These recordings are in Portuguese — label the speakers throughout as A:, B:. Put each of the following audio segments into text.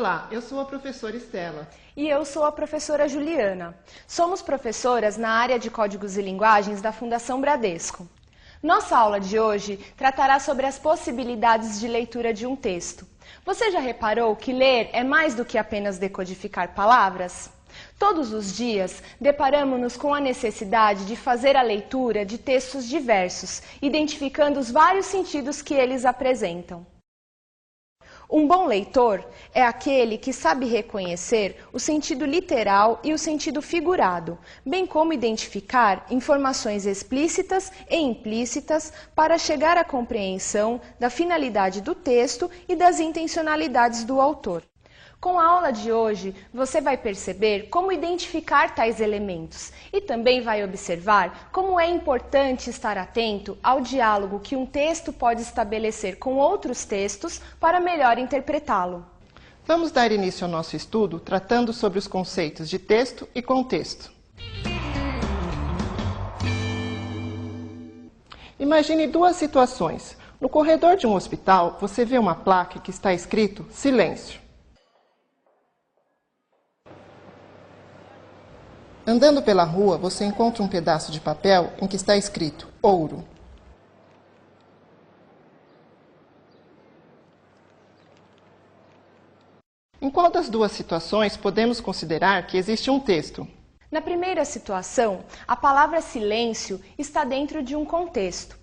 A: Olá, eu sou a professora Estela.
B: E eu sou a professora Juliana. Somos professoras na área de Códigos e Linguagens da Fundação Bradesco. Nossa aula de hoje tratará sobre as possibilidades de leitura de um texto. Você já reparou que ler é mais do que apenas decodificar palavras? Todos os dias, deparamos-nos com a necessidade de fazer a leitura de textos diversos, identificando os vários sentidos que eles apresentam. Um bom leitor é aquele que sabe reconhecer o sentido literal e o sentido figurado, bem como identificar informações explícitas e implícitas para chegar à compreensão da finalidade do texto e das intencionalidades do autor. Com a aula de hoje, você vai perceber como identificar tais elementos e também vai observar como é importante estar atento ao diálogo que um texto pode estabelecer com outros textos para melhor interpretá-lo.
A: Vamos dar início ao nosso estudo tratando sobre os conceitos de texto e contexto. Imagine duas situações. No corredor de um hospital, você vê uma placa que está escrito silêncio. Andando pela rua, você encontra um pedaço de papel em que está escrito ouro. Em qual das duas situações podemos considerar que existe um texto?
B: Na primeira situação, a palavra silêncio está dentro de um contexto.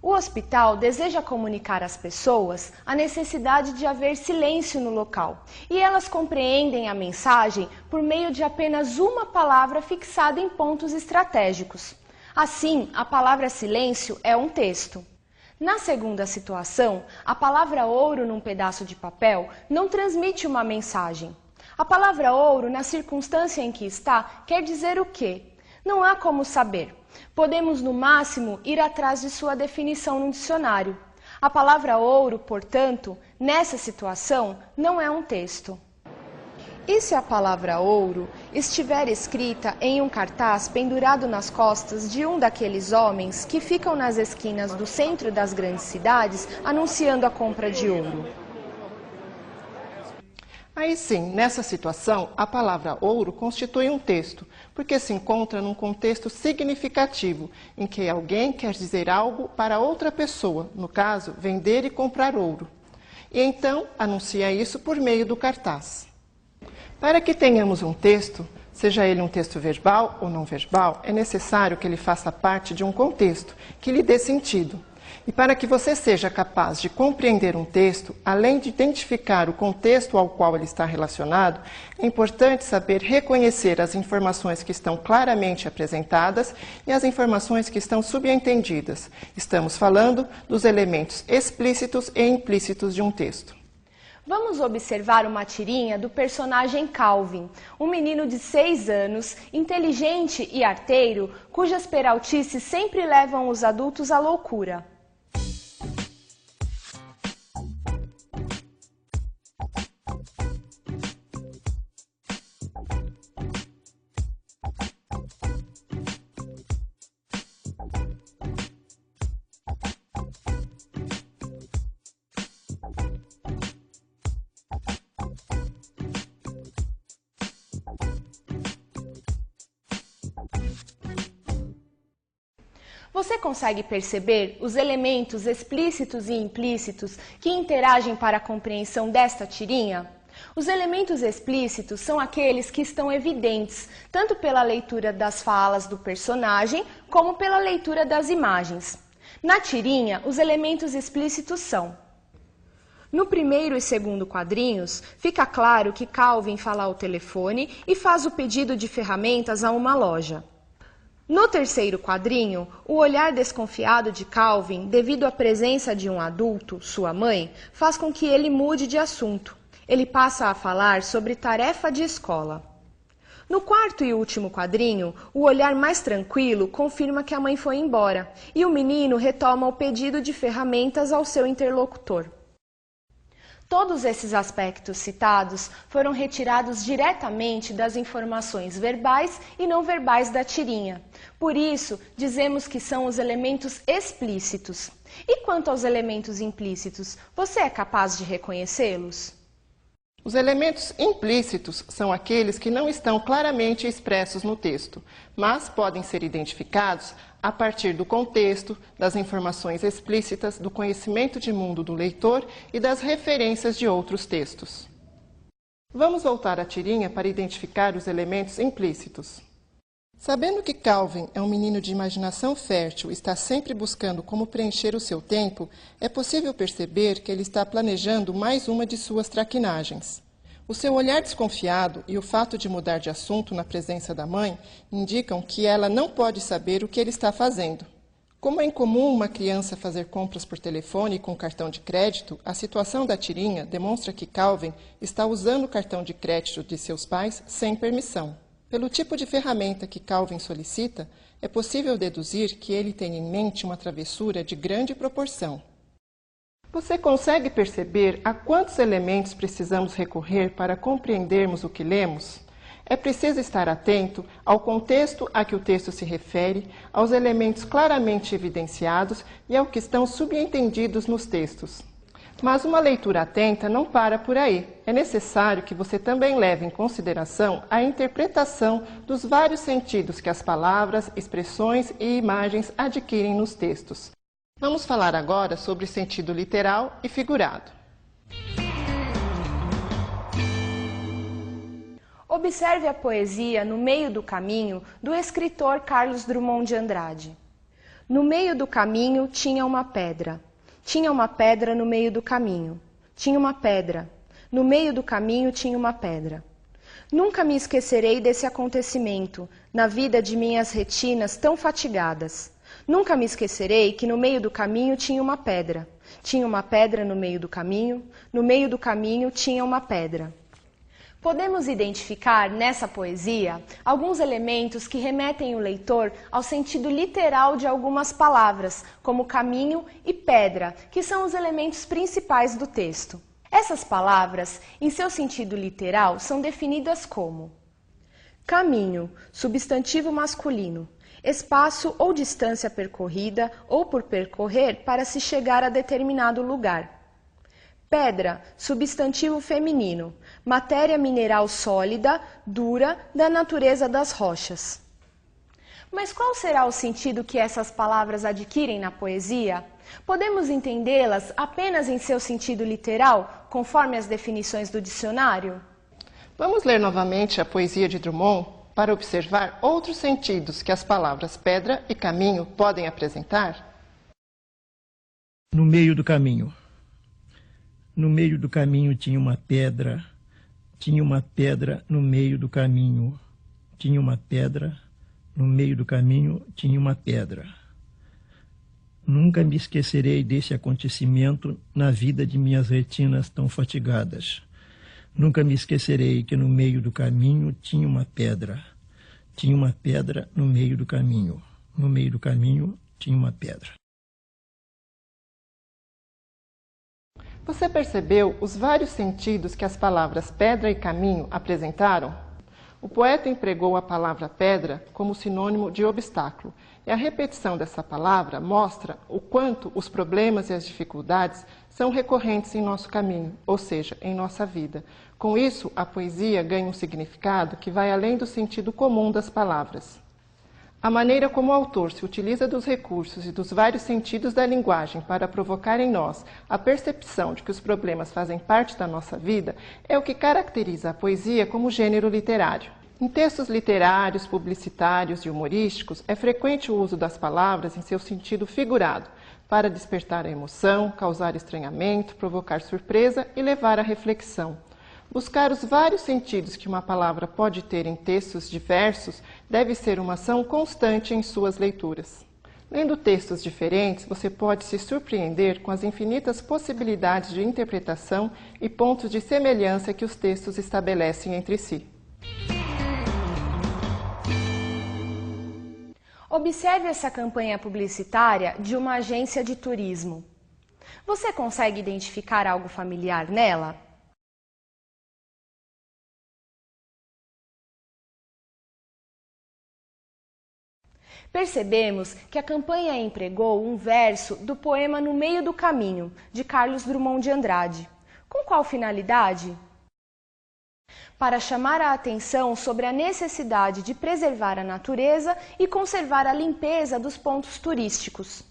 B: O hospital deseja comunicar às pessoas a necessidade de haver silêncio no local, e elas compreendem a mensagem por meio de apenas uma palavra fixada em pontos estratégicos. Assim, a palavra silêncio é um texto. Na segunda situação, a palavra ouro num pedaço de papel não transmite uma mensagem. A palavra ouro, na circunstância em que está, quer dizer o quê? Não há como saber. Podemos, no máximo, ir atrás de sua definição no dicionário. A palavra ouro, portanto, nessa situação, não é um texto. E se a palavra ouro estiver escrita em um cartaz pendurado nas costas de um daqueles homens que ficam nas esquinas do centro das grandes cidades anunciando a compra de ouro?
A: Aí sim, nessa situação, a palavra ouro constitui um texto, porque se encontra num contexto significativo, em que alguém quer dizer algo para outra pessoa, no caso, vender e comprar ouro. E então, anuncia isso por meio do cartaz. Para que tenhamos um texto, seja ele um texto verbal ou não verbal, é necessário que ele faça parte de um contexto, que lhe dê sentido. E para que você seja capaz de compreender um texto, além de identificar o contexto ao qual ele está relacionado, é importante saber reconhecer as informações que estão claramente apresentadas e as informações que estão subentendidas. Estamos falando dos elementos explícitos e implícitos de um texto.
B: Vamos observar uma tirinha do personagem Calvin, um menino de 6 anos, inteligente e arteiro, cujas peraltices sempre levam os adultos à loucura. Você consegue perceber os elementos explícitos e implícitos que interagem para a compreensão desta tirinha? Os elementos explícitos são aqueles que estão evidentes, tanto pela leitura das falas do personagem, como pela leitura das imagens. Na tirinha, os elementos explícitos são: no primeiro e segundo quadrinhos, fica claro que Calvin fala ao telefone e faz o pedido de ferramentas a uma loja. No terceiro quadrinho, o olhar desconfiado de Calvin, devido à presença de um adulto, sua mãe, faz com que ele mude de assunto. Ele passa a falar sobre tarefa de escola. No quarto e último quadrinho, o olhar mais tranquilo confirma que a mãe foi embora, e o menino retoma o pedido de ferramentas ao seu interlocutor. Todos esses aspectos citados foram retirados diretamente das informações verbais e não verbais da tirinha. Por isso, dizemos que são os elementos explícitos. E quanto aos elementos implícitos, você é capaz de reconhecê-los?
A: Os elementos implícitos são aqueles que não estão claramente expressos no texto, mas podem ser identificados a partir do contexto, das informações explícitas, do conhecimento de mundo do leitor e das referências de outros textos. Vamos voltar à tirinha para identificar os elementos implícitos. Sabendo que Calvin é um menino de imaginação fértil e está sempre buscando como preencher o seu tempo, é possível perceber que ele está planejando mais uma de suas traquinagens. O seu olhar desconfiado e o fato de mudar de assunto na presença da mãe indicam que ela não pode saber o que ele está fazendo. Como é incomum uma criança fazer compras por telefone com cartão de crédito, a situação da tirinha demonstra que Calvin está usando o cartão de crédito de seus pais sem permissão. Pelo tipo de ferramenta que Calvin solicita, é possível deduzir que ele tem em mente uma travessura de grande proporção. Você consegue perceber a quantos elementos precisamos recorrer para compreendermos o que lemos? É preciso estar atento ao contexto a que o texto se refere, aos elementos claramente evidenciados e ao que estão subentendidos nos textos. Mas uma leitura atenta não para por aí. É necessário que você também leve em consideração a interpretação dos vários sentidos que as palavras, expressões e imagens adquirem nos textos. Vamos falar agora sobre sentido literal e figurado.
B: Observe a poesia No Meio do Caminho, do escritor Carlos Drummond de Andrade. No meio do caminho tinha uma pedra. Tinha uma pedra no meio do caminho. Tinha uma pedra. No meio do caminho tinha uma pedra. Nunca me esquecerei desse acontecimento, na vida de minhas retinas tão fatigadas. Nunca me esquecerei que no meio do caminho tinha uma pedra. Tinha uma pedra no meio do caminho tinha uma pedra. Podemos identificar nessa poesia alguns elementos que remetem o leitor ao sentido literal de algumas palavras, como caminho e pedra, que são os elementos principais do texto. Essas palavras, em seu sentido literal, são definidas como: caminho, substantivo masculino, espaço ou distância percorrida ou por percorrer para se chegar a determinado lugar. Pedra, substantivo feminino, matéria mineral sólida, dura, da natureza das rochas. Mas qual será o sentido que essas palavras adquirem na poesia? Podemos entendê-las apenas em seu sentido literal, conforme as definições do dicionário?
A: Vamos ler novamente a poesia de Drummond para observar outros sentidos que as palavras pedra e caminho podem apresentar?
C: No meio do caminho. No meio do caminho tinha uma pedra no meio do caminho. Tinha uma pedra, no meio do caminho tinha uma pedra. Nunca me esquecerei desse acontecimento na vida de minhas retinas tão fatigadas. Nunca me esquecerei que no meio do caminho tinha uma pedra. Tinha uma pedra no meio do caminho. No meio do caminho tinha uma pedra.
A: Você percebeu os vários sentidos que as palavras pedra e caminho apresentaram? O poeta empregou a palavra pedra como sinônimo de obstáculo, e a repetição dessa palavra mostra o quanto os problemas e as dificuldades são recorrentes em nosso caminho, ou seja, em nossa vida. Com isso, a poesia ganha um significado que vai além do sentido comum das palavras. A maneira como o autor se utiliza dos recursos e dos vários sentidos da linguagem para provocar em nós a percepção de que os problemas fazem parte da nossa vida é o que caracteriza a poesia como gênero literário. Em textos literários, publicitários e humorísticos, é frequente o uso das palavras em seu sentido figurado, para despertar a emoção, causar estranhamento, provocar surpresa e levar à reflexão. Buscar os vários sentidos que uma palavra pode ter em textos diversos deve ser uma ação constante em suas leituras. Lendo textos diferentes, você pode se surpreender com as infinitas possibilidades de interpretação e pontos de semelhança que os textos estabelecem entre si.
B: Observe essa campanha publicitária de uma agência de turismo. Você consegue identificar algo familiar nela? Percebemos que a campanha empregou um verso do poema No Meio do Caminho, de Carlos Drummond de Andrade. Com qual finalidade? para chamar a atenção sobre a necessidade de preservar a natureza e conservar a limpeza dos pontos turísticos.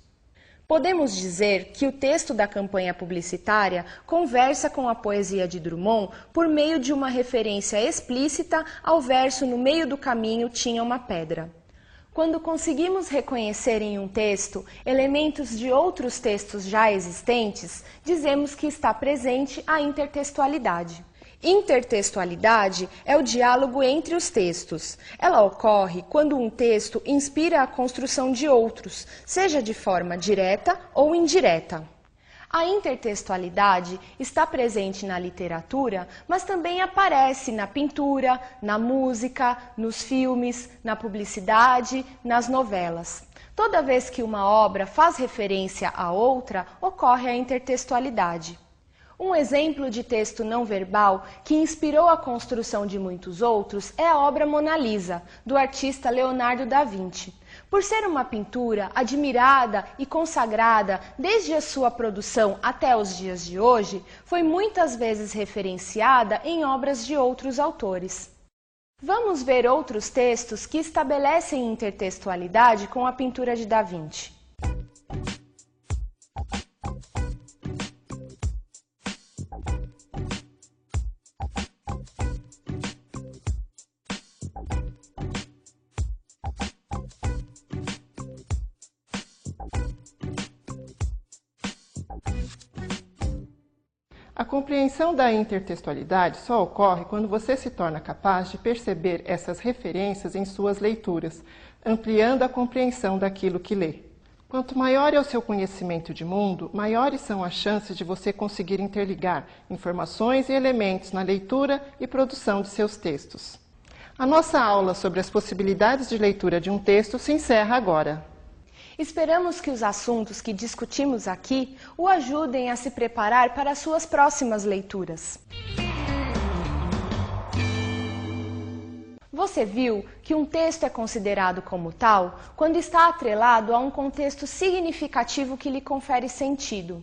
B: Podemos dizer que o texto da campanha publicitária conversa com a poesia de Drummond por meio de uma referência explícita ao verso "No meio do caminho tinha uma pedra". Quando conseguimos reconhecer em um texto elementos de outros textos já existentes, dizemos que está presente a intertextualidade. Intertextualidade é o diálogo entre os textos. Ela ocorre quando um texto inspira a construção de outros, seja de forma direta ou indireta. A intertextualidade está presente na literatura, mas também aparece na pintura, na música, nos filmes, na publicidade, nas novelas. Toda vez que uma obra faz referência a outra, ocorre a intertextualidade. Um exemplo de texto não verbal que inspirou a construção de muitos outros é a obra Mona Lisa, do artista Leonardo da Vinci. Por ser uma pintura admirada e consagrada desde a sua produção até os dias de hoje, foi muitas vezes referenciada em obras de outros autores. Vamos ver outros textos que estabelecem intertextualidade com a pintura de Da Vinci.
A: A compreensão da intertextualidade só ocorre quando você se torna capaz de perceber essas referências em suas leituras, ampliando a compreensão daquilo que lê. Quanto maior é o seu conhecimento de mundo, maiores são as chances de você conseguir interligar informações e elementos na leitura e produção de seus textos. A nossa aula sobre as possibilidades de leitura de um texto se encerra agora.
B: Esperamos que os assuntos que discutimos aqui o ajudem a se preparar para as suas próximas leituras. Você viu que um texto é considerado como tal quando está atrelado a um contexto significativo que lhe confere sentido.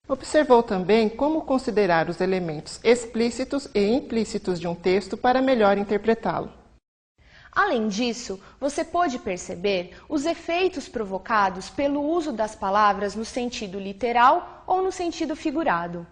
A: Observou também como considerar os elementos explícitos e implícitos de um texto para melhor interpretá-lo.
B: Além disso, você pôde perceber os efeitos provocados pelo uso das palavras no sentido literal ou no sentido figurado.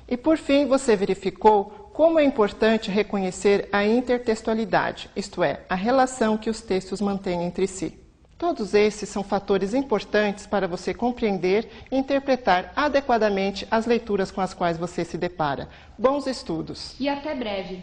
A: E por fim, você verificou como é importante reconhecer a intertextualidade, isto é, a relação que os textos mantêm entre si. Todos esses são fatores importantes para você compreender e interpretar adequadamente as leituras com as quais você se depara. Bons estudos!
B: E até breve!